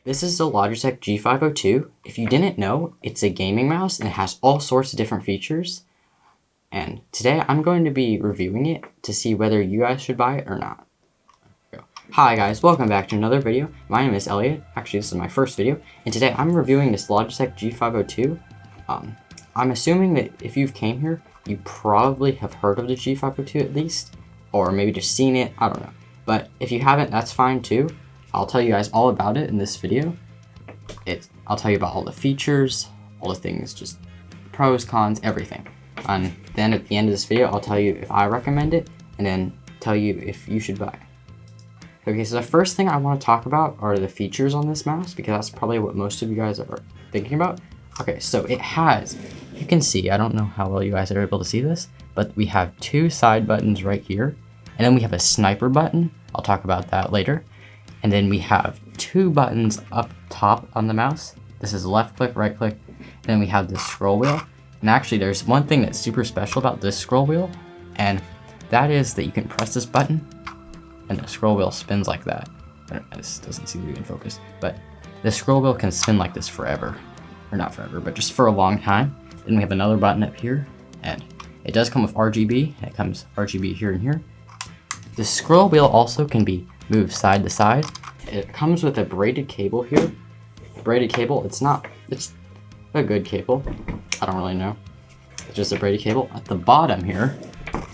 This is the Logitech G502. If you didn't know, it's a gaming mouse and it has all sorts of different features. And today I'm going to be reviewing it to see whether you guys should buy it or not. Hi guys, welcome back to another video. My name is Elliot. Actually, this is my first video. And today I'm reviewing this Logitech G502. I'm assuming that if you've came here, you probably have heard of the G502 at least. Or maybe just seen it, I don't know. But if you haven't, that's fine too. I'll tell you guys all about it in this video. I'll tell you about all the features, all the things, just pros, cons, everything. And then at the end of this video, I'll tell you if I recommend it, and then tell you if you should buy it. Okay, so the first thing I want to talk about are the features on this mouse, because that's probably what most of you guys are thinking about. Okay, so it has, you can see, I don't know how well you guys are able to see this, but we have two side buttons right here, and then we have a sniper button. I'll talk about that later. And then we have two buttons up top on the mouse. This is left click, right click. And then we have this scroll wheel. And actually there's one thing that's super special about this scroll wheel, and that is that you can press this button and the scroll wheel spins like that. This doesn't seem to be in focus, but the scroll wheel can spin like this forever. Or not forever, but just for a long time. Then we have another button up here, and it does come with RGB. It comes RGB here and here. The scroll wheel also can be moved side to side. It comes with a braided cable here. Braided cable, it's a good cable. I don't really know. It's just a braided cable. At the bottom here,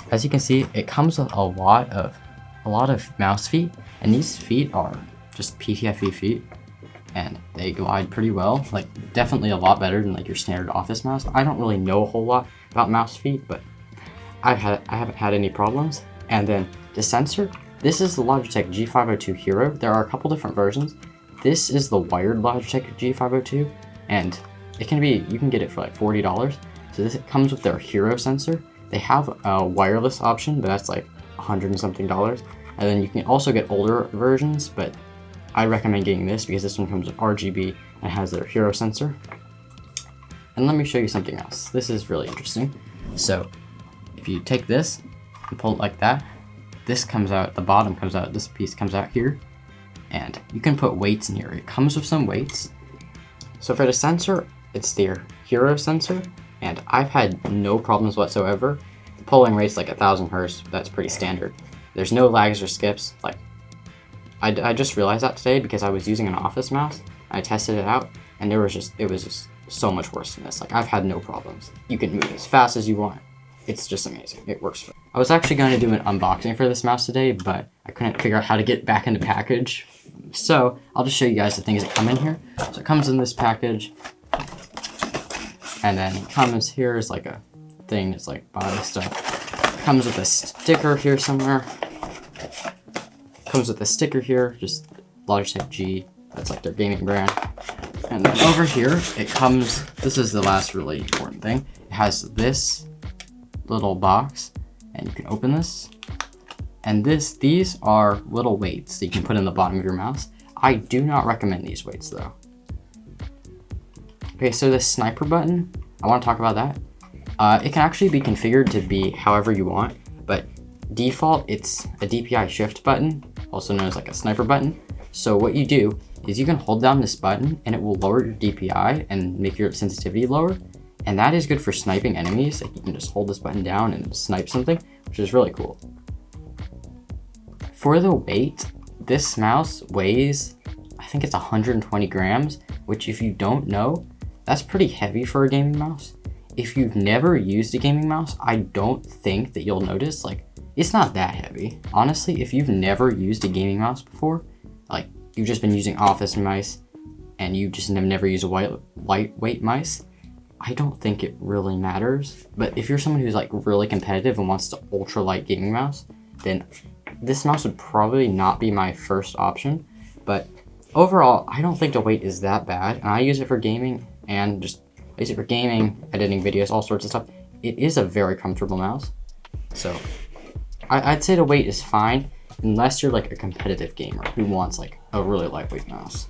as you can see, it comes with a lot of mouse feet, and these feet are just PTFE feet, and they glide pretty well. Like, definitely a lot better than like your standard office mouse. I don't really know a whole lot about mouse feet, but I haven't had any problems. And then the sensor, this is the Logitech G502 Hero. There are a couple different versions. This is the wired Logitech G502, and you can get it for like $40. So this comes with their Hero sensor. They have a wireless option, but that's like $100 and something. And then you can also get older versions, but I recommend getting this because this one comes with RGB and has their Hero sensor. And let me show you something else. This is really interesting. So if you take this and pull it like that, this comes out, the bottom comes out, this piece comes out here, and you can put weights in here. It comes with some weights. So for the sensor, it's their Hero sensor, and I've had no problems whatsoever. The polling rate's like 1000 Hz, that's pretty standard. There's no lags or skips. Like, I just realized that today because I was using an office mouse. I tested it out, and it was just so much worse than this. Like, I've had no problems. You can move as fast as you want. It's just amazing. It works for me. I was actually going to do an unboxing for this mouse today, but I couldn't figure out how to get it back in the package. So I'll just show you guys the things that come in here. So it comes in this package, and then it comes here is like a thing. It's like body stuff. It comes with a sticker here somewhere. Comes with a sticker here, just Logitech G. That's like their gaming brand. And then over here, it comes, this is the last really important thing. It has this little box, and you can open this. And these are little weights that you can put in the bottom of your mouse. I do not recommend these weights though. Okay, so the sniper button, I want to talk about that. It can actually be configured to be however you want, but default, it's a DPI shift button, also known as like a sniper button. So what you do is you can hold down this button and it will lower your DPI and make your sensitivity lower. And that is good for sniping enemies. Like, you can just hold this button down and snipe something, which is really cool. For the weight, this mouse weighs, I think it's 120 grams, which if you don't know, that's pretty heavy for a gaming mouse. If you've never used a gaming mouse, I don't think that you'll notice, like, it's not that heavy. Honestly, if you've never used a gaming mouse before, like, you've just been using office mice and you just have never used a lightweight mice, I don't think it really matters. But if you're someone who's like really competitive and wants to ultralight gaming mouse, then this mouse would probably not be my first option. But overall, I don't think the weight is that bad. And I use it for gaming and I use it for gaming, editing videos, all sorts of stuff. It is a very comfortable mouse. So I'd say the weight is fine unless you're like a competitive gamer who wants like a really lightweight mouse.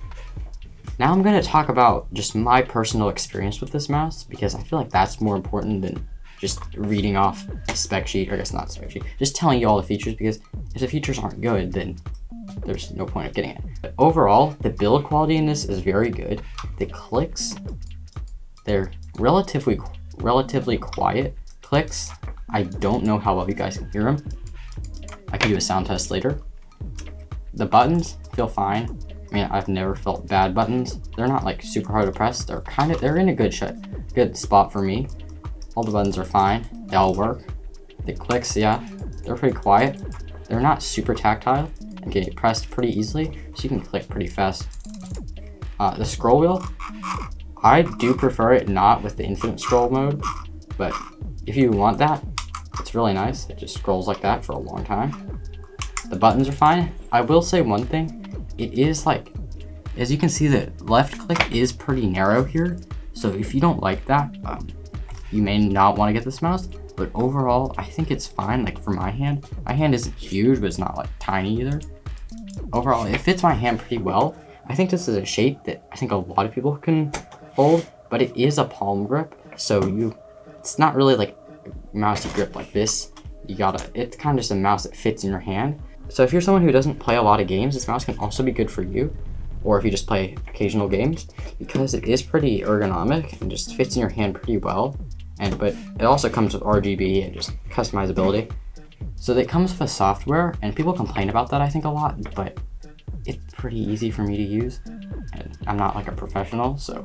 Now I'm going to talk about just my personal experience with this mouse, because I feel like that's more important than just reading off a spec sheet, or I guess not a spec sheet, just telling you all the features, because if the features aren't good, then there's no point of getting it. But overall, the build quality in this is very good. The clicks, they're relatively quiet clicks. I don't know how well you guys can hear them. I can do a sound test later. The buttons feel fine. I mean, I've never felt bad buttons. They're not like super hard to press. They're in a good spot for me. All the buttons are fine. They all work. The clicks, yeah, they're pretty quiet. They're not super tactile and get pressed pretty easily, so you can click pretty fast. The scroll wheel, I do prefer it not with the infinite scroll mode, but if you want that, it's really nice. It just scrolls like that for a long time. The buttons are fine. I will say one thing. It is like, as you can see, the left click is pretty narrow here. So if you don't like that, you may not want to get this mouse. But overall, I think it's fine. Like for my hand isn't huge, but it's not like tiny either. Overall, it fits my hand pretty well. I think this is a shape that I think a lot of people can hold, but it is a palm grip. So it's not really like a mouse you grip like this. It's kind of just a mouse that fits in your hand. So if you're someone who doesn't play a lot of games, this mouse can also be good for you. Or if you just play occasional games, because it is pretty ergonomic and just fits in your hand pretty well. But it also comes with RGB and just customizability. So it comes with software, and people complain about that I think a lot, but it's pretty easy for me to use. And I'm not like a professional, so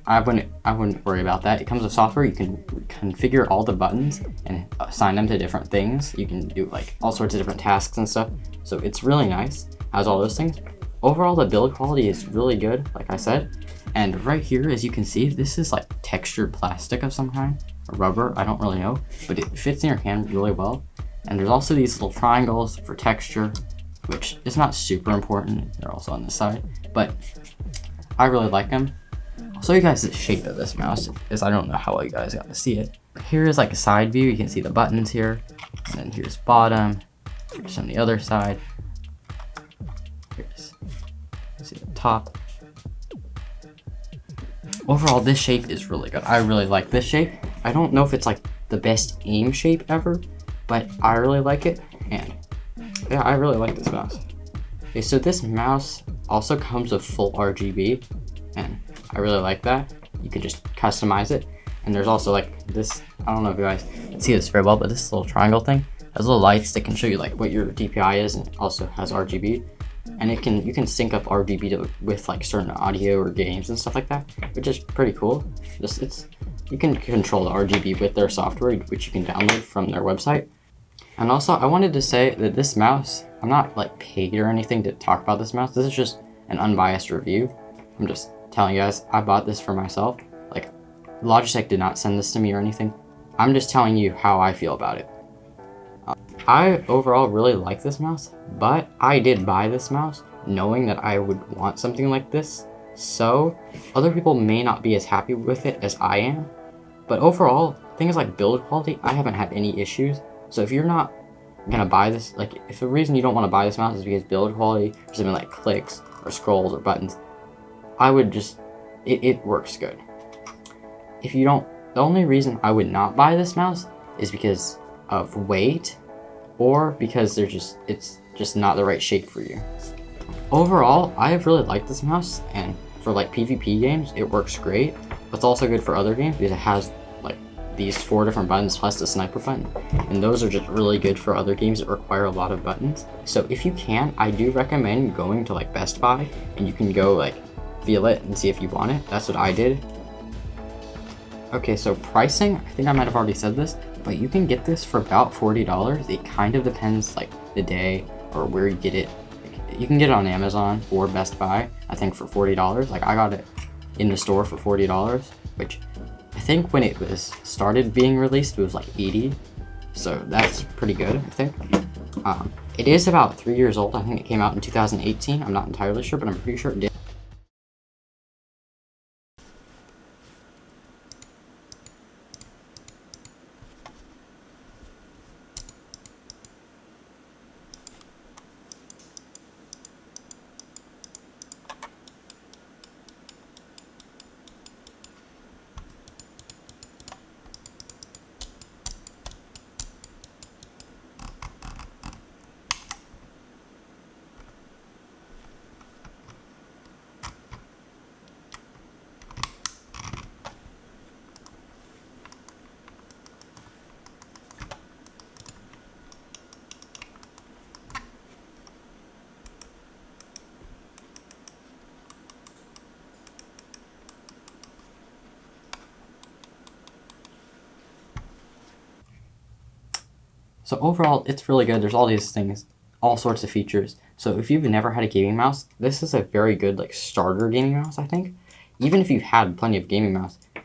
I wouldn't worry about that. It comes with software. You can configure all the buttons and assign them to different things. You can do like all sorts of different tasks and stuff. So it's really nice. Has all those things. Overall, the build quality is really good, like I said. And right here, as you can see, this is like textured plastic of some kind, or rubber, I don't really know, but it fits in your hand really well. And there's also these little triangles for texture, which is not super important. They're also on this side, but I really like them. I'll show you guys the shape of this mouse, because I don't know how well you guys got to see it. Here is like a side view. You can see the buttons here, and then here's bottom, here's on the other side. See the top. Overall, this shape is really good. I really like this shape. I don't know if it's like the best aim shape ever, but I really like it. And yeah, I really like this mouse. Okay, so this mouse also comes with full RGB, and I really like that. You can just customize it. And there's also like this, I don't know if you guys can see this very well, but this little triangle thing has little lights that can show you like what your DPI is, and it also has RGB. And you can sync up RGB with like certain audio or games and stuff like that, which is pretty cool. You can control the RGB with their software, which you can download from their website. And also, I wanted to say that this mouse, I'm not like paid or anything to talk about this mouse. This is just an unbiased review. I'm just telling you guys, I bought this for myself. Like, Logitech did not send this to me or anything. I'm just telling you how I feel about it. I overall really like this mouse, but I did buy this mouse knowing that I would want something like this. So other people may not be as happy with it as I am, but overall, things like build quality, I haven't had any issues. So if you're not gonna buy this, like if the reason you don't want to buy this mouse is because build quality or something like clicks or scrolls or buttons, I would just, it works good. If you don't, the only reason I would not buy this mouse is because of weight, or because it's just not the right shape for you. Overall, I have really liked this mouse, and for like PvP games, it works great. It's also good for other games because it has like these 4 different buttons plus the sniper button, and those are just really good for other games that require a lot of buttons. So if you can, I do recommend going to like Best Buy, and you can go like feel it and see if you want it. That's what I did. Okay, so pricing, I think I might have already said this, but you can get this for about $40. It kind of depends like the day or where you get it. You can get it on Amazon or Best Buy, I think for $40. Like I got it in the store for $40, which I think when it was started being released, it was like $80. So that's pretty good, I think. It is about 3 years old. I think it came out in 2018. I'm not entirely sure, but I'm pretty sure it did. So overall, it's really good. There's all these things, all sorts of features. So if you've never had a gaming mouse, this is a very good like starter gaming mouse, I think. Even if you've had plenty of gaming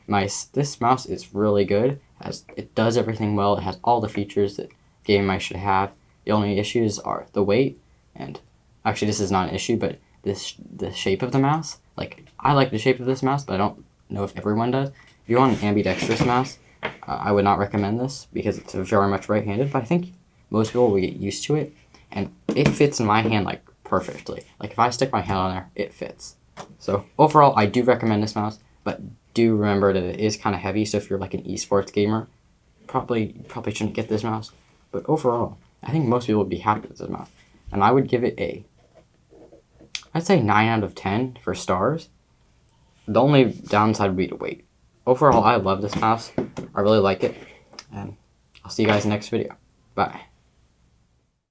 mice, this mouse is really good. As it does everything well. It has all the features that gaming mice should have. The only issues are the weight, and actually this is not an issue, but the shape of the mouse. Like, I like the shape of this mouse, but I don't know if everyone does. If you want an ambidextrous mouse, I would not recommend this because it's very much right-handed, but I think most people will get used to it, and it fits in my hand like perfectly. Like, if I stick my hand on there, it fits. So overall, I do recommend this mouse, but do remember that it is kind of heavy, so if you're like an esports gamer, probably shouldn't get this mouse. But overall, I think most people would be happy with this mouse. And I would give it I'd say 9 out of 10 for stars. The only downside would be the weight. Overall, I love this mouse. I really like it. And I'll see you guys in the next video. Bye.